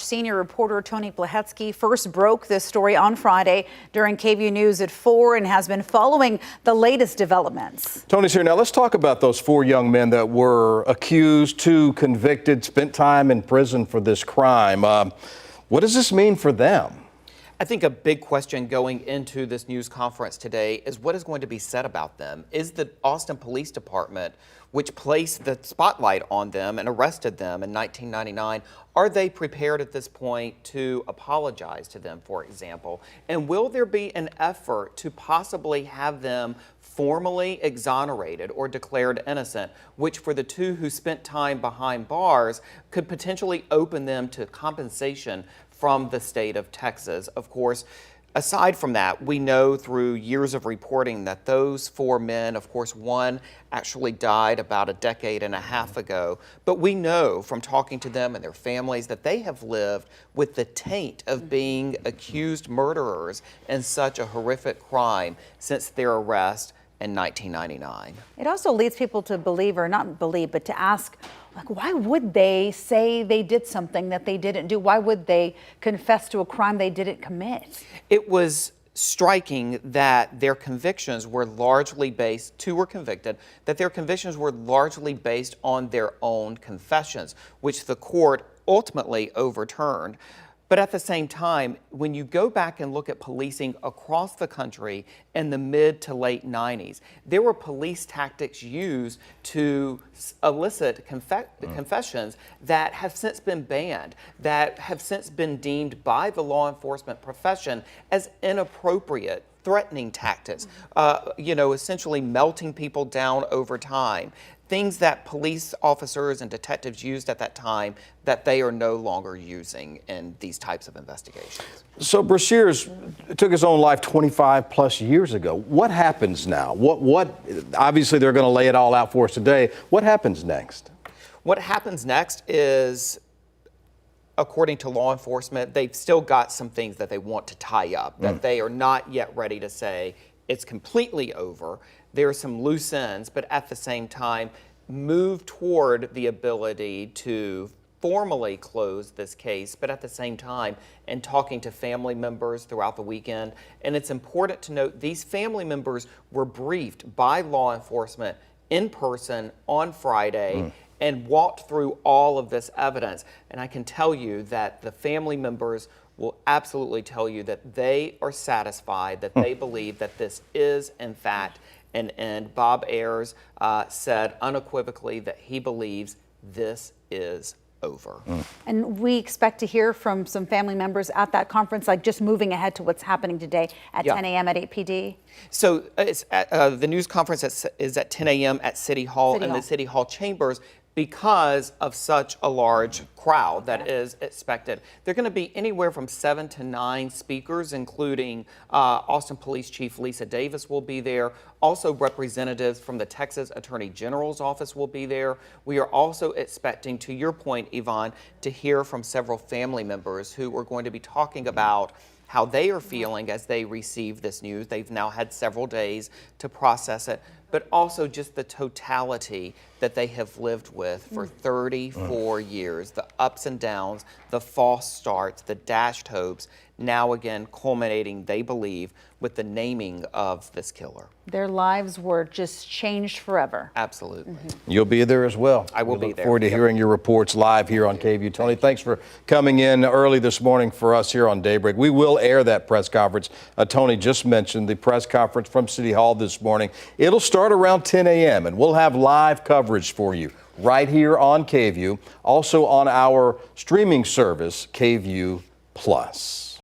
senior reporter Tony Plahetsky first broke this story on Friday during KVUE News at 4 and has been following the latest developments. Tony's here now. Let's talk about those 4 young men that were accused, 2 convicted, spent time in prison for this crime. What does this mean for them? I think a big question going into this news conference today is what is going to be said about them. Is the Austin Police Department, which placed the spotlight on them and arrested them in 1999, are they prepared at this point to apologize to them, for example? And will there be an effort to possibly have them formally exonerated or declared innocent, which for the 2 who spent time behind bars could potentially open them to compensation from the state of Texas? Of course, aside from that, we know through years of reporting that those 4 men, of course, one actually died about a decade and a half ago, but we know from talking to them and their families that they have lived with the taint of being accused murderers in such a horrific crime since their arrest in 1999. It also leads people to believe, or not believe, but to ask, like, why would they say they did something that they didn't do? Why would they confess to a crime they didn't commit? It was striking that their convictions were largely based, 2 were convicted, that their convictions were largely based on their own confessions, which the court ultimately overturned. But at the same time, when you go back and look at policing across the country in the mid to late 90s, there were police tactics used to elicit confessions that have since been banned, that have since been deemed by the law enforcement profession as inappropriate, threatening tactics, essentially melting people down over time. Things that police officers and detectives used at that time that they are no longer using in these types of investigations. So Brashears took his own life 25 plus years ago. What happens now? What obviously they're going to lay it all out for us today. What happens next? What happens next is, according to law enforcement, they've still got some things that they want to tie up, that they are not yet ready to say it's completely over. There are some loose ends, but at the same time, move toward the ability to formally close this case, but at the same time, in talking to family members throughout the weekend. And it's important to note these family members were briefed by law enforcement in person on Friday and walked through all of this evidence. And I can tell you that the family members will absolutely tell you that they are satisfied, that they believe that this is, in fact, an end. Bob Ayers said unequivocally that he believes this is over. And we expect to hear from some family members at that conference, like just moving ahead to what's happening today at 10 a.m. at 8 PD. So it's the news conference is at 10 a.m. at City Hall and the City Hall chambers, because of such a large crowd that is expected. There are going to be anywhere from 7 to 9 speakers, including Austin Police Chief Lisa Davis will be there. Also, representatives from the Texas Attorney General's office will be there. We are also expecting, to your point, Yvonne, to hear from several family members who are going to be talking about how they are feeling as they receive this news. They've now had several days to process it, but also just the totality that they have lived with for 34 years, the ups and downs, the false starts, the dashed hopes, now again culminating, they believe, with the naming of this killer. Their lives were just changed forever. Absolutely. You'll be there as well. I will be there. Look forward to hearing your reports live here on KVUE. Tony, thanks for coming in early this morning for us here on Daybreak. We will air that press conference. Tony just mentioned the press conference from City Hall this morning. It'll start around 10 a.m. and we'll have live coverage for you right here on KVUE, also on our streaming service, KVUE Plus.